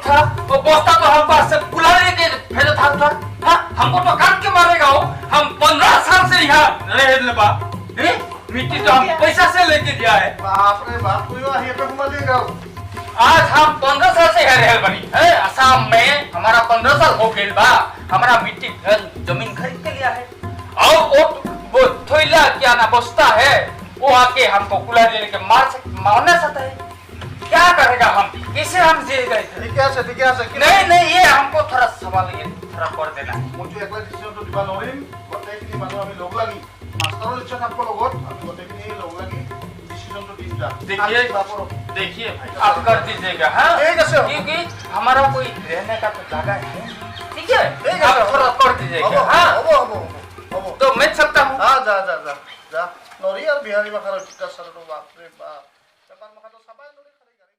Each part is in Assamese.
बस्ता वो बस्ता तो हम पास से बुला लेके भेजा था तुझा हाँ हमको तो काट के मारेगा हो हम 15 साल से यहाँ रह बा मिट्टी तो हम पैसा से लेके दिया है बाप रे बाप कोई वहाँ पे घुमा लेगा आज हम 15 साल से यहाँ रह बनी है असम में हमारा 15 साल हो गया बा हमारा मिट्टी जमीन खरीद के लिया है और वो थोइला क्या ना बस्ता है वो आके हमको कुल्हाड़ी लेके मारना चाहता है क्या करेगा हम कैसे हम जिएगा ठीक है नहीं ये हमको थोड़ा सवाल ये थोड़ा कर देना है मुझे एकला डिसिजन तो दिबा नरिम गोटेखिनि मानु आमी लग लागि मास्टरर इच्छा थाकबो लगत आमी गोटेखिनि लग लागि डिसिजन तो दिन जा देखिए भाई आप कर दीजिएगा हां ठीक है क्योंकि हमारा कोई रहने का तो जगह है ठीक है ठीक है आप थोड़ा कर दीजिएगा हां अब तो मैं सकता हूं हां जा नरी और बिहारी मखार टिका सर तो बाप रे बाप पेपर मखा तो सबाय नरी खरी गाड़ी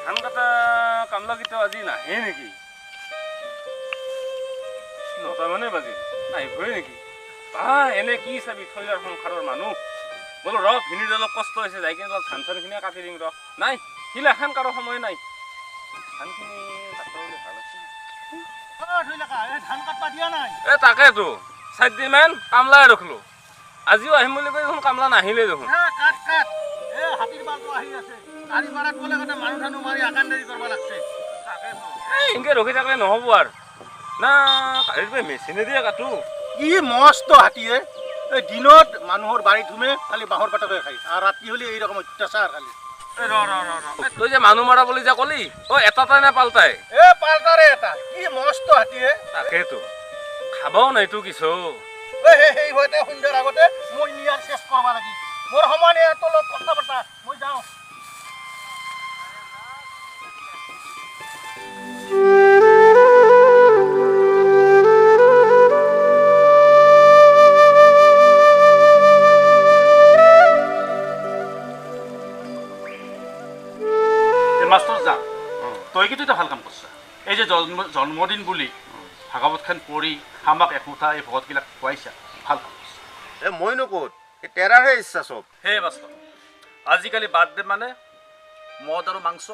ধান কাটা কামলাকেইটা আজি নাহে নেকি 9টা মানে বাজিল নাহিবই নেকি এনে কি চাবি থৈলাৰ সংসাৰৰ মানুহ বোলো ৰ ভিনিৰ অলপ কষ্ট হৈছে যাই কিনে ধান চানখিনি কাটি দিম ৰ নাই শিলাখান কাৰো সময় নাই ধানখিনি কাটবলৈ ভাল আছে ধান কাটবা দিয়া নাই তাকেতো 4 দিনমান কামলাই ৰখলো আজিও আহিম বুলি কৈ দেখোন কামলা নাহিলে দেখোন কাট হাতীৰ বালটো আহি আছে গাড়ী মাৰাত গ'লে গতে মানুহ ধানু মাৰি আকান দেৰি কৰিব লাগছে তাকেতো এনেকে ৰখি থাকিলে নহ'ব আৰু না গাড়ীৰ পৰা মেচিনে দিয়ে কাটো কি মস্ত হাতীয়ে এই দিনত মানুহৰ বাৰীত ঘুমে খালি বাঁহৰ পাতকে খাই আৰু ৰাতি হলে এই ৰকম অত্যাচাৰ খালি তই যে মানুহ মাৰা বুলি যে কলি এটা নে পাল্টাই পাল্টাৰে এটা কি মস্ত হাতীয়ে তাকেতো খাবাও নাইতো কিছু সেই হয়তে সুন্দৰ আগতে মই নিয়াৰ চেষ্টা কৰিব লাগি মোৰ সমানে তলত কথা পাতা মই যাওঁ মাষ্টৰ যা তই কিন্তু এটা ভাল কাম কৰিছা এই যে জন্মদিন বুলি ভাগৱতখন পঢ়ি আমাক একোটা এই ভকতবিলাক খুৱাইছা ভাল কাম কৰিছা মইনো ক'ত তেৰাৰহে ইচ্ছা চব হে মাষ্টৰ আজিকালি বাৰ্থডে মানে মদ আৰু মাংস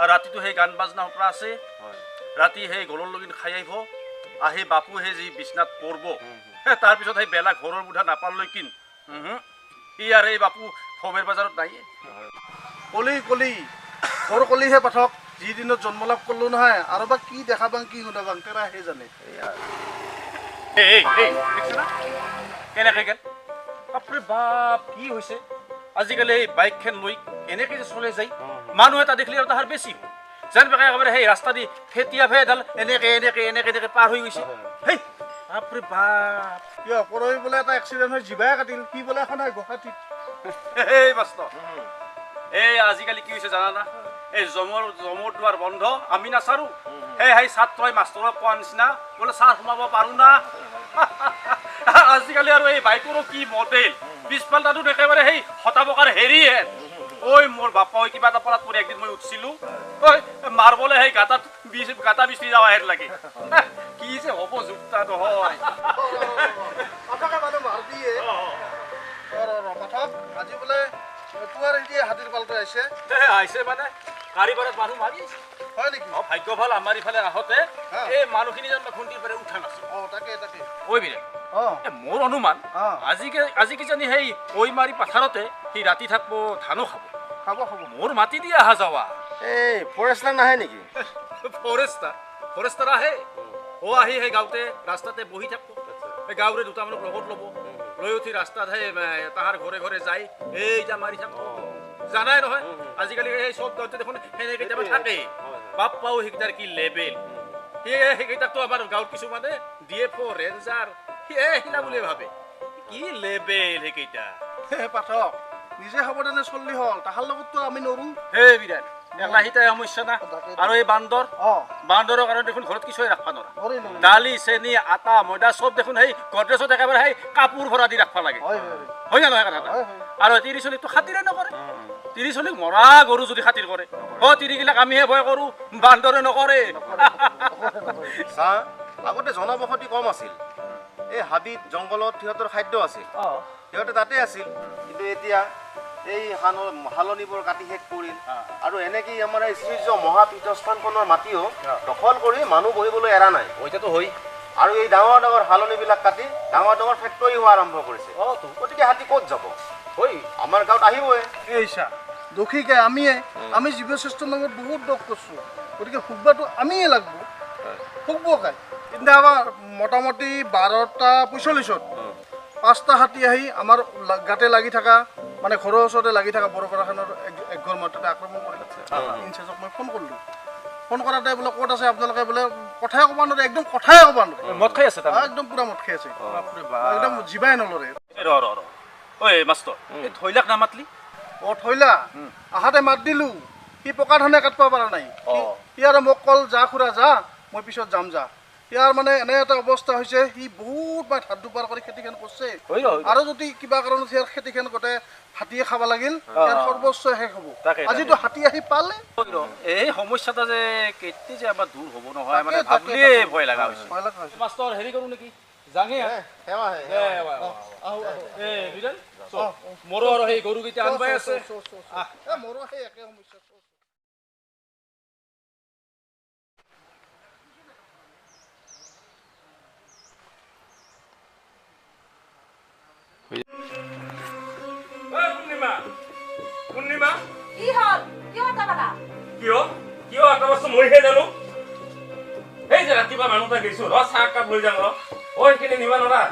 আৰু ৰাতিটো সেই গান বাজনা সত্ৰ আছে ৰাতি সেই গলৰ লগিন খাই আহিব আহি বাপু সেই যি বিচনাত পৰব তাৰপিছত সেই বেলা ঘৰৰ বুঢ়া নাপালৈ কিন ই আৰু এই বাপু ফমেৰ বজাৰত নাইয়ে কলি ঘৰ কলিহে পাঠক যিদিনত জন্ম লাভ কৰিলো নহয় আৰু বা কি দেখা পাং কি শুনা পাং তেৰাহে জানে কেনেকৈ গেল বাপৰে বাপ কি হৈছে আজিকালি এই বাইকখন লৈ এনেকৈ যে চলে যায় মানুহ এটা দেখিলে আৰু তাহাৰ বেছি যেন বেকাই একেবাৰে সেই ৰাস্তা দি ফেটিয়া এডাল এনেকৈ পাৰ হৈ গৈছে হেই বাপৰে বাপ কিয় পৰহি বোলে এটা এক্সিডেণ্ট হৈ জিভাই কাটিল কি বোলে এখন গুৱাহাটীত এই মাষ্টৰ এই আজিকালি কি হৈছে জানা না এই জমৰ দুৱাৰ বন্ধ আমি নাচাৰো সেই ছাত্ৰই মাষ্টৰক কোৱা নিচিনা বোলে চাহ সোমাব পাৰো না আজিকালি আৰু এই বাইকৰো কি মডেল পিছফালটাতো একেবাৰে সেই হতাবকাৰ হেৰিহে ঐ মোৰ বাপাই কিবা এটা পৰাত পৰি একদিন মই উঠিছিলো ঐ মাৰ্বলে সেই গাটা বিচৰি যাৱা হেন লাগে কি যে হ'ব যুক্তা নহয় আজি বোলে তোৰ এতিয়া হাতীৰ পালটো আহিছে মানে গাড়ী ভাড়াত মানুহ মাৰি হয় নেকি ভাগ্য ভাল আমাৰ ইফালে আহোঁতে এই মানুহখিনি যেন খুন্দিৰ পৰা উঠা নাছিল তাকে ঐ বিৰে মোৰ অনুমান আজি কিজানি সেই ঐ মাৰি পাথাৰতে সি ৰাতি থাকিব ধানো খাব মোৰ মাটি দি অহা যোৱা এই ফৰেষ্টাৰ নাহে নেকি ফৰেষ্টাৰ আহে আহি সেই গাঁৱতে ৰাস্তাতে বহি থাকিব এই গাঁৱৰে দুটামানক লগত ল'ব লৈ উঠি ৰাস্তাত সেই তাহাৰ ঘৰে ঘৰে যাই এই যা মাৰি থাকিব জানাই নহয় আজিকালি সেই চব গাঁৱতে দেখোন সেনে কেতিয়াবা থাকেই বাপ্পাও সেইকেইটাৰ কি লেবেল সেইকেইটাকতো আমাৰ গাঁৱত কিছুমানে DFO ৰেঞ্জাৰ সিলা বুলি ভাবে কি লেবেল সেইকেইটা পাঠক নিজে সাৱধানে চল্লি হ'ল তাহাৰ লগততো আমি নৰো হে বিৰাট একলা সিটাই সমস্যা না আৰু এই বান্দৰৰ কাৰণে দেখোন ঘৰত কিছুৱে ৰাখবা নোৱাৰা দালি চেনি আটা ময়দা চব দেখোন সেই গডৰেজত একেবাৰে সেই কাপোৰ ভৰা দি ৰাখবা লাগে হয় না নহয় কথাটা আৰু তিৰিচনীকতো খাতিৰে নকৰে তিৰিচনীক মৰা গৰু যদি খাতিৰ কৰে তিৰিগিলাক আমিহে ভয় কৰো বান্দৰে নকৰে আগতে জনবসতি কম আছিল এই হাবিত জংঘলত সিহঁতৰ খাদ্য আছিল সিহঁতে তাতে আছিল কিন্তু এতিয়া এই হালনিবোৰ কাটি শেষ কৰিল আৰু এনেকৈ আমাৰ এই শ্ৰীৰ্য মহাপীঠস্থানখনৰ মাটিও দখল কৰি মানুহ বহিবলৈ এৰা নাই ওইটাতো হই আৰু এই ডাঙৰ ডাঙৰ হালনিবিলাক কাটি ডাঙৰ ডাঙৰ ফেক্টৰী হোৱা আৰম্ভ কৰিছে গতিকে হাতী ক'ত যাব হই আমাৰ গাঁৱত আহিবই এইছা দোষীকে আমি জীৱশ্ৰেষ্ঠৰ নামত বহুত দোষ কৰিছোঁ গতিকে শুকবাটো আমিয়ে লাগব শুকব কাই কিন্তু আমাৰ মোটামুটি 12:45 5টা হাতী আহি আমাৰ গাতে লাগি থকা মানে ঘৰৰ ওচৰতে লাগি থকা বৰপৰাখানৰ এক ঘৰ মাটিতে আক্ৰমণ কৰি ইনচাৰ্জক মই ফোন কৰিলোঁ ফোন কৰাতে বোলে ক'ত আছে আপোনালোকে বোলে কথাই ক'ব নোৱাৰে একদম কথাই ক'ব নোৱাৰে মদ খাই আছে একদম পুৰা মদ খাই আছে একদম জিবাই নলৰে ৰ ঐ মাষ্টৰ এই থৈলাক নামাতলি থৈলা আহাতে মাত দিলোঁ সি পকা ধানে কাটব পৰা নাই সি আৰু মোক কল যা খুৰা যা মই পিছত যাম যা ইয়াৰ মানে এনে এটা অৱস্থা হৈছে সি বহুত মাহ ধাৰ দুপাৰ কৰি খেতিখন কৰিছে আৰু যদি কিবা কাৰণত ইয়াৰ খেতিখন গোটেই হাতীয়ে খাব লাগিল ইয়াৰ সৰ্বোচ্চ শেষ হ'ব আজিতো হাতী আহি পালে এই সমস্যাটা যে কেতিয়া যে আমাৰ দূৰ হ'ব নহয় মানে ভাবলিয়ে ভয় লগা হৈছে মাষ্টৰ হেৰি কৰোঁ নেকি যাঙে মোৰো আৰু সেই গৰুকেইটা আনবাই আছে মোৰো সেই একে সমস্যা পূৰ্ণিমা কি হল কিয় তাবালা কিয় এটা বস্তু মৰিহে জানো এই যে ৰাতিপুৱা মানুহ এটা গৈছো ৰ চাহ কাপ লৈ যাম ৰ সেইখিনি নিবা নৰা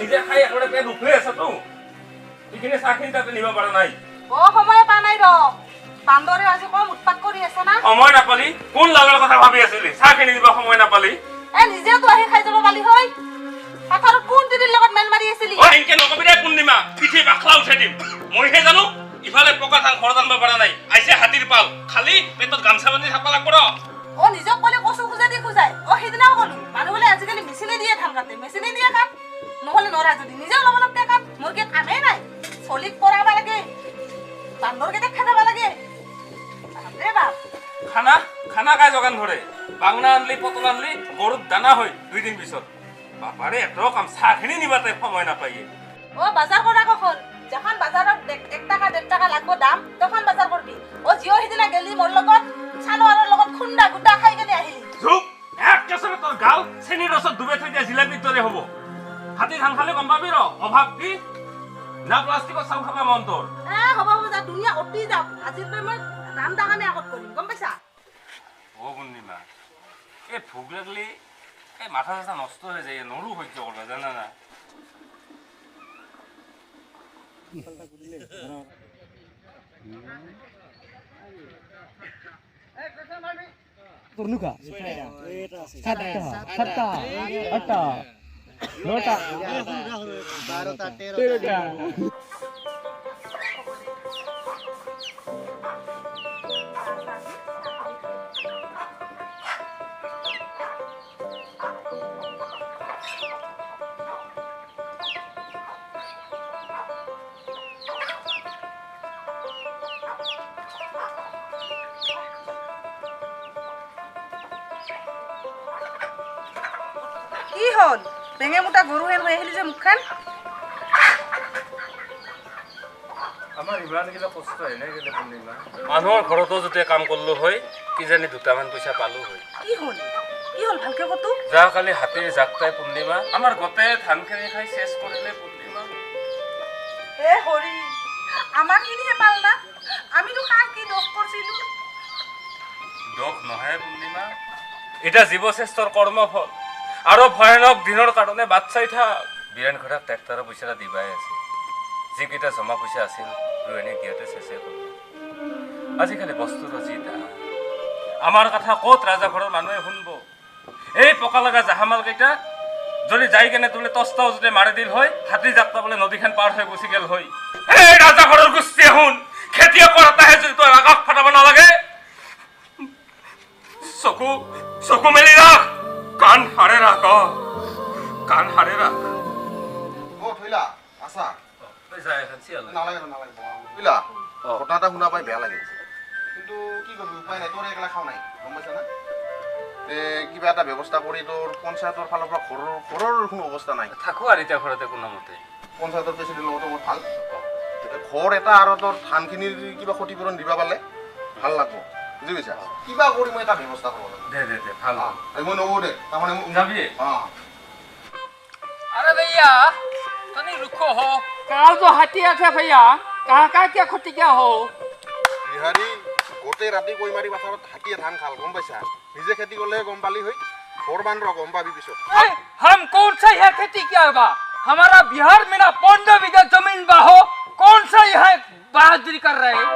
নিজে খাই একেবাৰে পেট উঠি আছে তো এইখিনি চাহখিনি তাতে নিব পৰা নাই সময় পা নাই ৰ বান্দৰে আজি কম উৎপাত কৰি আছে না সময় নাপালি কোন লগৰ কথা ভাবি আছিলি চাহখিনি দিব সময় নাপালি নিজেতো আহি খাই যাব পালি হয় পাথাৰত কোন তিৰিৰ লগত মেল মাৰি আছিলি এনেকে নকবি দে পূৰ্ণিমা পিঠি বাখলা উঠাই দিম মইহে জানো ইফালে পকা ধান ঘৰত আনিব পৰা নাই আইছে হাতীৰ পাল খালি পেটত গামছা বান্ধি থাকবা লাগব ৰ নিজক ক'লে কচু খুজাই দি খুজাই সেইদিনাও ক'লো মানুহ বোলে আজিকালি মেচিনে দিয়ে ধান কাটে মেচিনে দিয়ে কাট নহ'লে নৰা যদি নিজেও ল'ব লাগতে কাট মোৰ কি কামেই নাই চলিক পৰাব লাগে বান্দৰকেইটা খেদাব লাগে খানা খাই যোগান ধৰে বাংনা আনলি পটল আনলি গৰুত দানা হয় 2 দিন পিছত বাপাৰে এত কাম চাহখিনি নিবাতে সময় নাপায়ে বাজাৰ কৰা কখন যখন বাজাৰত 1 টাকা 1.5 টাকা লাগব দাম তখন বাজাৰ কৰবি জিও সিদিনা গেলি মোৰ লগত চানোৱাৰৰ লগত খুন্দা গুটা খাই কেনে আহিলি চুপ এক কেছৰে তোৰ গাল চেনি ৰসত ডুবে থৈ দিয়া জিলাপিৰ দৰে হ'ব হাতী ধান খালে গম পাবি ৰ অভাৱ কি না প্লাষ্টিকৰ চাউ খাবা মন তোৰ হ'ব যা দুনিয়া অতি যাওক আজিৰ পৰা মই ৰান্ধা কামে আগত কৰিম গম পাইছা পূৰ্ণিমা এই ভোক লাগলি এই মাথা চাথা নষ্ট হৈ যায় নৰো সহ্য কৰবা জানা না কি হল বেঙে মোটা গৰু হেন হৈ আহিলি যে মুখখান আমাৰ ইমান গিলা কষ্ট এনে গেলে পূৰ্ণিমা মানুহৰ ঘৰতো যেতিয়া কাম কৰলো হয় কিজানি দুটামান পইচা পালো হয় কি হল ভালকে কতো যা কালি হাতীৰ জাকটাই পূৰ্ণিমা আমাৰ গোটেই ধানখিনি খাই শেষ কৰিলে পূৰ্ণিমা হৰি আমাৰ কিনিহে পাল না আমিতো কাক কি দোষ কৰিছিলো দোষ নহয় পূৰ্ণিমা এটা জীৱশ্ৰেষ্ঠৰ কৰ্মফল আৰু ভয়ানক দিনৰ কাৰণে বাট চাই থাক বীৰেন ঘৰাক ট্ৰেক্টৰৰ পইচা দিবাই আছে যিকেইটা জমা পইচা আছিল ৰোহিণীক দিয়াতে চেছে হ'ল আজিকালি বস্তুৰ যি দাম আমাৰ কথা ক'ত ৰাজা ঘৰৰ মানুহে শুনব এই পকা লগা জাহামাল কেইটা যদি যাই কেনে তোলে তস্তাও যদি মাৰি দিল হয় হাতী যাত্ৰা বোলে নদীখন পাৰ হৈ গুচি গেল হয় এই ৰাজা ঘৰৰ গোষ্ঠী শুন খেতিয়কৰ এটাহে যদি তই আকাশ ফাটাব নালাগে চকু মেলি ৰাখ কাণ হাৰে ৰাখ থৈলা আছা নালাগে থৈলা ঘটনা এটা শুনা পাই বেয়া লাগে কিন্তু কি কৰিবি উপায় নাই তোৰ একলা খাও নাই গম পাইছা না কিবা এটা ব্যৱস্থা কৰি তোৰ পঞ্চায়তৰ ফালৰ পৰা ঘৰৰ কোনো অৱস্থা নাই। থাকো আৰু এতিয়া ঘৰতে কোনোমতে। পঞ্চায়তৰ প্ৰেচিডেণ্ট লগতো মোৰ ভাল ঘৰ এটা আৰু তোৰ ধানখিনিৰ কিবা ক্ষতিপূৰণ দিবা পালে ভাল লাগব, বুজি পাইছা? কিবা কৰি মই এটা ব্যৱস্থা কৰিব লাগিব। দে ভাল মই নবৌ দে তাৰমানে যাবি। अरे भैया तनी रुको हो, काल जो हाथी আছে भैया कहाँ क्या क्षति क्या हो? বিহাৰী গোটেই ৰাতি কৈ মাৰি পথাৰত হাতীয়ে ধান খাল, গম পাইছা? নিজে খেতি কৰিলেহে গম পালি হৈ, ঘৰ বান্ধ গম পাবি পিছত। हम कौन सा यह खेती किया बा? हमारा बिहार में ना 15 बीघा जमीन बा हो, कौन सा यह बहादुरी कर रहे हैं?